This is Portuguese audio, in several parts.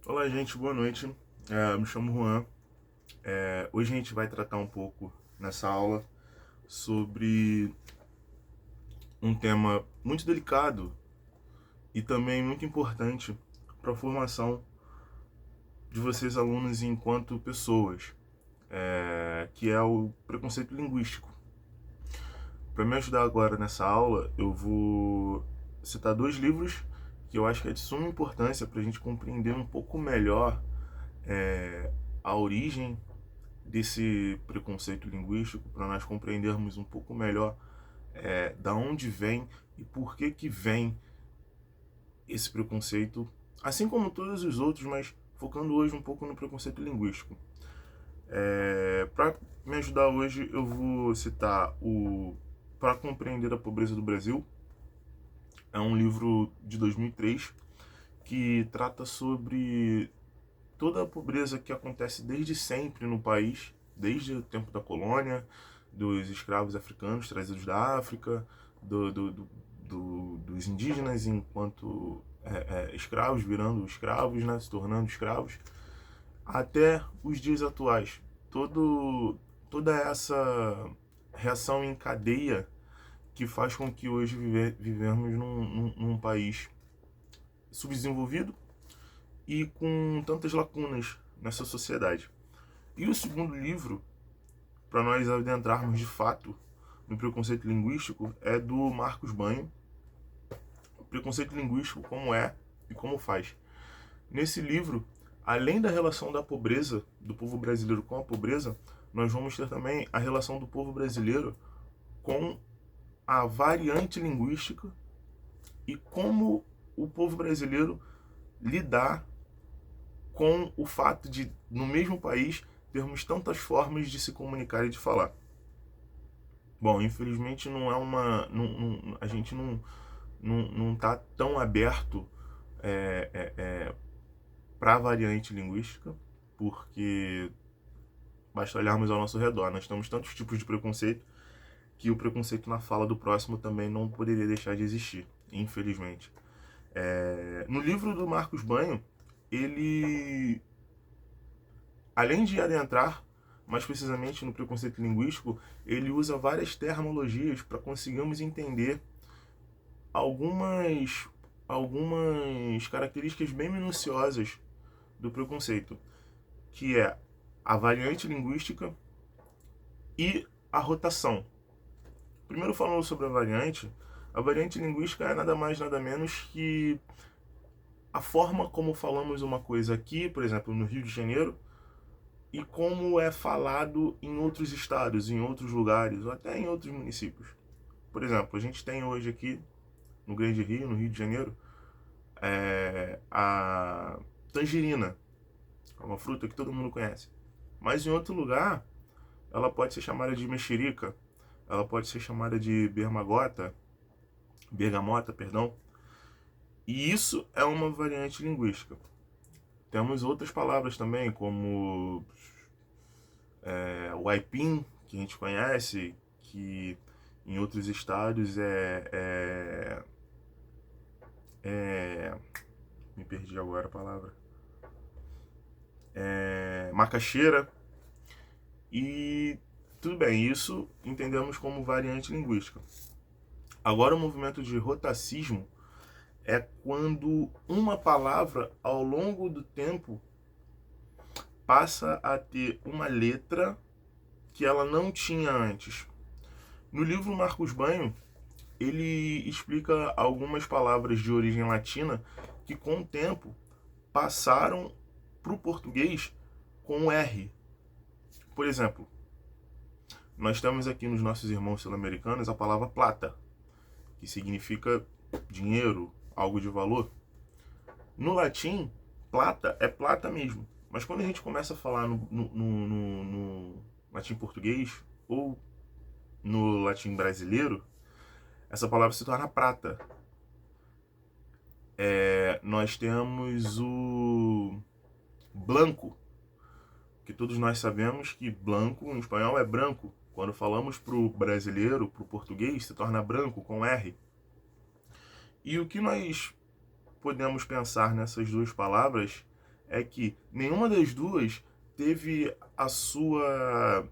Olá, gente, boa noite. Me chamo Juan. Hoje a gente vai tratar um pouco nessa aula sobre um tema muito delicado e também muito importante para a formação de vocês, alunos, enquanto pessoas, que é o preconceito linguístico. Para me ajudar agora nessa aula, eu vou citar dois livros que eu acho que é de suma importância para a gente compreender um pouco melhor a origem desse preconceito linguístico, para nós compreendermos um pouco melhor da onde vem e por que vem esse preconceito, assim como todos os outros, mas focando hoje um pouco no preconceito linguístico. Para me ajudar hoje, eu vou citar o Para Compreender a Pobreza do Brasil. É um livro de 2003 que trata sobre toda a pobreza que acontece desde sempre no país, desde o tempo da colônia, dos escravos africanos trazidos da África, dos indígenas enquanto escravos, virando escravos, né, se tornando escravos, até os dias atuais. Toda essa reação em cadeia que faz com que hoje vivemos num país subdesenvolvido e com tantas lacunas nessa sociedade. E o segundo livro, para nós adentrarmos de fato no preconceito linguístico, é do Marcos Banho, Preconceito Linguístico, como é e como faz. Nesse livro, além da relação da pobreza, do povo brasileiro com a pobreza, nós vamos ter também a relação do povo brasileiro com a variante linguística e como o povo brasileiro lidar com o fato de, no mesmo país, termos tantas formas de se comunicar e de falar. Bom, infelizmente não é uma. A gente não tá tão aberto para a variante linguística, porque basta olharmos ao nosso redor. Nós temos tantos tipos de preconceito que o preconceito na fala do próximo também não poderia deixar de existir, infelizmente. No livro do Marcos Banho, ele, além de adentrar mais precisamente no preconceito linguístico, ele usa várias terminologias para conseguirmos entender algumas, algumas características bem minuciosas do preconceito, que é a variante linguística e a rotação. Primeiro, falando sobre a variante linguística é nada mais nada menos que a forma como falamos uma coisa aqui, por exemplo, no Rio de Janeiro, e como é falado em outros estados, em outros lugares, ou até em outros municípios. Por exemplo, a gente tem hoje aqui no Grande Rio, no Rio de Janeiro, a tangerina, é uma fruta que todo mundo conhece. Mas em outro lugar, ela pode ser chamada de mexerica, ela pode ser chamada de bergamota, perdão. E isso é uma variante linguística. Temos outras palavras também, como o aipim, que a gente conhece, que em outros estados me perdi agora a palavra. Macaxeira. E tudo bem, isso entendemos como variante linguística. Agora, o movimento de rotacismo é quando uma palavra, ao longo do tempo, passa a ter uma letra que ela não tinha antes. No livro Marcos Banho, ele explica algumas palavras de origem latina que, com o tempo, passaram para o português com R. Por exemplo, nós temos aqui nos nossos irmãos sul-americanos a palavra plata, que significa dinheiro, algo de valor. No latim, plata é plata mesmo. Mas quando a gente começa a falar no latim português ou no latim brasileiro, essa palavra se torna prata. Nós temos o blanco, que todos nós sabemos que blanco em espanhol é branco. Quando falamos para o brasileiro, para o português, se torna branco com R. E o que nós podemos pensar nessas duas palavras é que nenhuma das duas teve a sua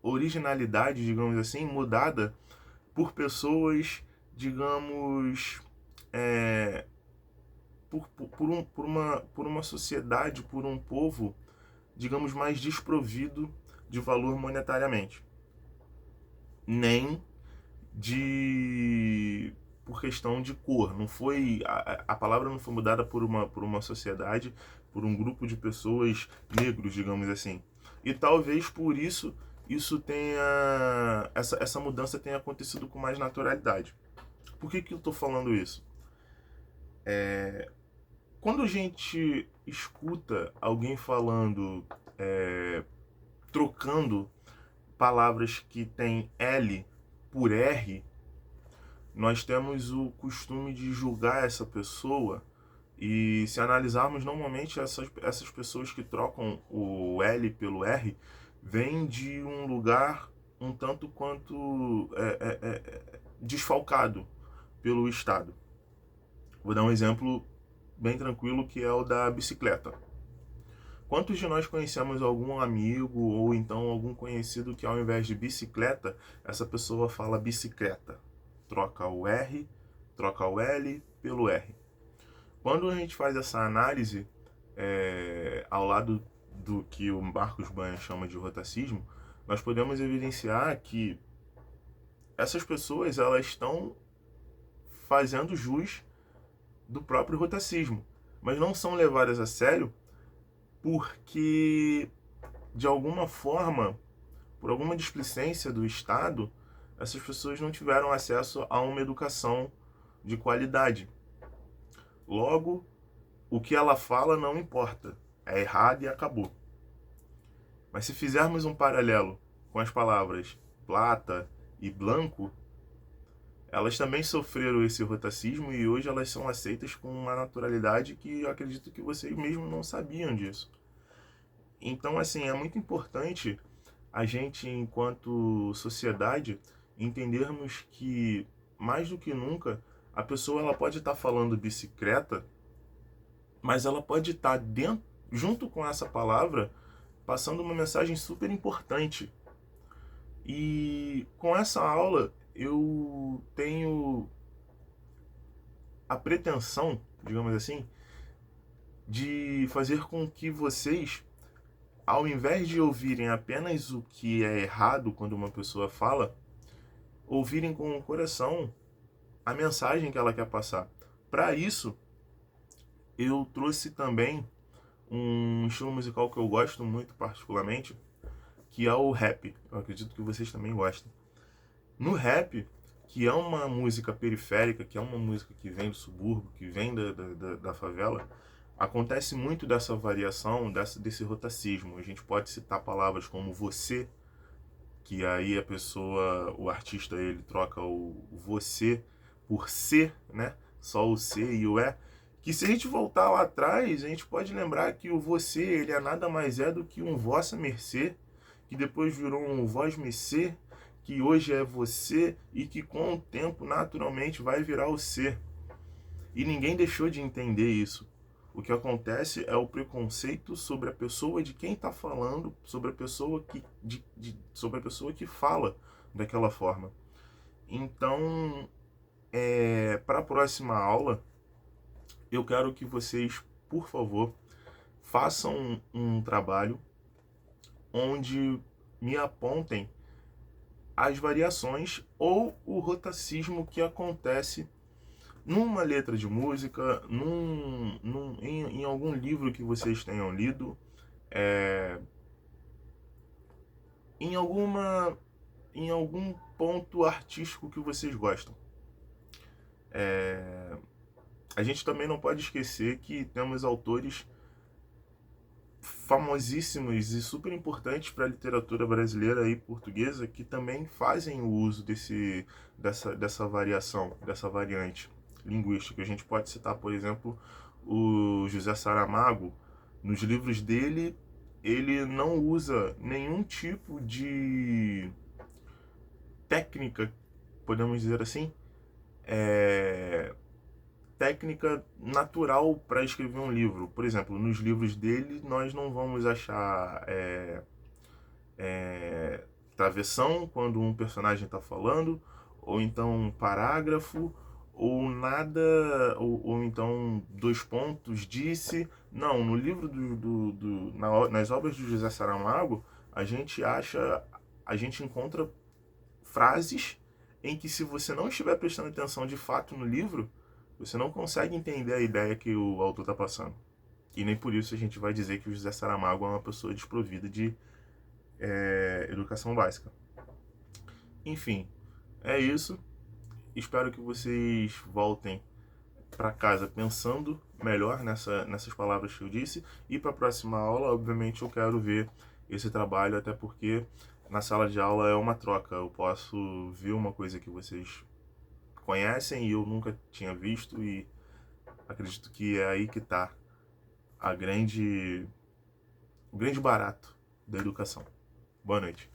originalidade, digamos assim, mudada por pessoas, digamos, é, por uma sociedade, por um povo, digamos, mais desprovido de valor monetariamente. Nem de por questão de cor. Não foi a palavra não foi mudada por uma sociedade, por um grupo de pessoas negros, digamos assim. E talvez por isso essa mudança tenha acontecido com mais naturalidade. Por que eu estou falando isso? Quando a gente escuta alguém falando, trocando palavras que tem L por R, nós temos o costume de julgar essa pessoa, e se analisarmos, normalmente essas pessoas que trocam o L pelo R vêm de um lugar um tanto quanto desfalcado pelo Estado. Vou dar um exemplo bem tranquilo, que é o da bicicleta. Quantos de nós conhecemos algum amigo ou então algum conhecido que ao invés de bicicleta, essa pessoa fala bicicleta? Troca o R, troca o L pelo R. Quando a gente faz essa análise, ao lado do que o Marcos Banha chama de rotacismo, nós podemos evidenciar que essas pessoas elas estão fazendo jus do próprio rotacismo, mas não são levadas a sério porque, de alguma forma, por alguma displicência do Estado, essas pessoas não tiveram acesso a uma educação de qualidade. Logo, o que ela fala não importa, é errado e acabou. Mas se fizermos um paralelo com as palavras plata e branco, elas também sofreram esse rotacismo e hoje elas são aceitas com uma naturalidade que eu acredito que vocês mesmos não sabiam disso. Então, assim, é muito importante a gente, enquanto sociedade, entendermos que, mais do que nunca, a pessoa ela pode estar falando bicicleta, mas ela pode estar dentro, junto com essa palavra, passando uma mensagem super importante. E com essa aula eu tenho a pretensão, digamos assim, de fazer com que vocês, ao invés de ouvirem apenas o que é errado quando uma pessoa fala, ouvirem com o coração a mensagem que ela quer passar. Para isso, eu trouxe também um estilo musical que eu gosto muito particularmente, que é o rap. Eu acredito que vocês também gostem. No rap, que é uma música periférica, que é uma música que vem do subúrbio, que vem da favela, acontece muito dessa variação, desse rotacismo. A gente pode citar palavras como você, que aí a pessoa, o artista, ele troca o você por ser, né? Só o C e o E. Que se a gente voltar lá atrás, a gente pode lembrar que o você, ele é nada mais do que um vossa mercê, que depois virou um vós mercê, que hoje é você e que com o tempo naturalmente vai virar o ser. E ninguém deixou de entender isso. O que acontece é o preconceito sobre a pessoa de quem está falando, sobre a pessoa sobre a pessoa que fala daquela forma. Então, para a próxima aula, eu quero que vocês, por favor, façam um trabalho onde me apontem as variações ou o rotacismo que acontece numa letra de música, em algum livro que vocês tenham lido, em algum ponto artístico que vocês gostam. A gente também não pode esquecer que temos autores famosíssimos e super importantes para a literatura brasileira e portuguesa que também fazem o uso dessa variação, dessa variante linguística. A gente pode citar, por exemplo, o José Saramago. Nos livros dele, ele não usa nenhum tipo de técnica, podemos dizer assim, técnica natural para escrever um livro. Por exemplo, nos livros dele nós não vamos achar travessão quando um personagem está falando, ou então um parágrafo, ou nada, ou então dois pontos, disse. Não, no livro nas obras do José Saramago, a gente encontra frases em que, se você não estiver prestando atenção de fato no livro, você não consegue entender a ideia que o autor está passando. E nem por isso a gente vai dizer que o José Saramago é uma pessoa desprovida de educação básica. Enfim, é isso. Espero que vocês voltem para casa pensando melhor nessas palavras que eu disse. E para a próxima aula, obviamente, eu quero ver esse trabalho, até porque na sala de aula é uma troca. Eu posso ver uma coisa que vocês conhecem e eu nunca tinha visto, e acredito que é aí que está o grande barato da educação. Boa noite.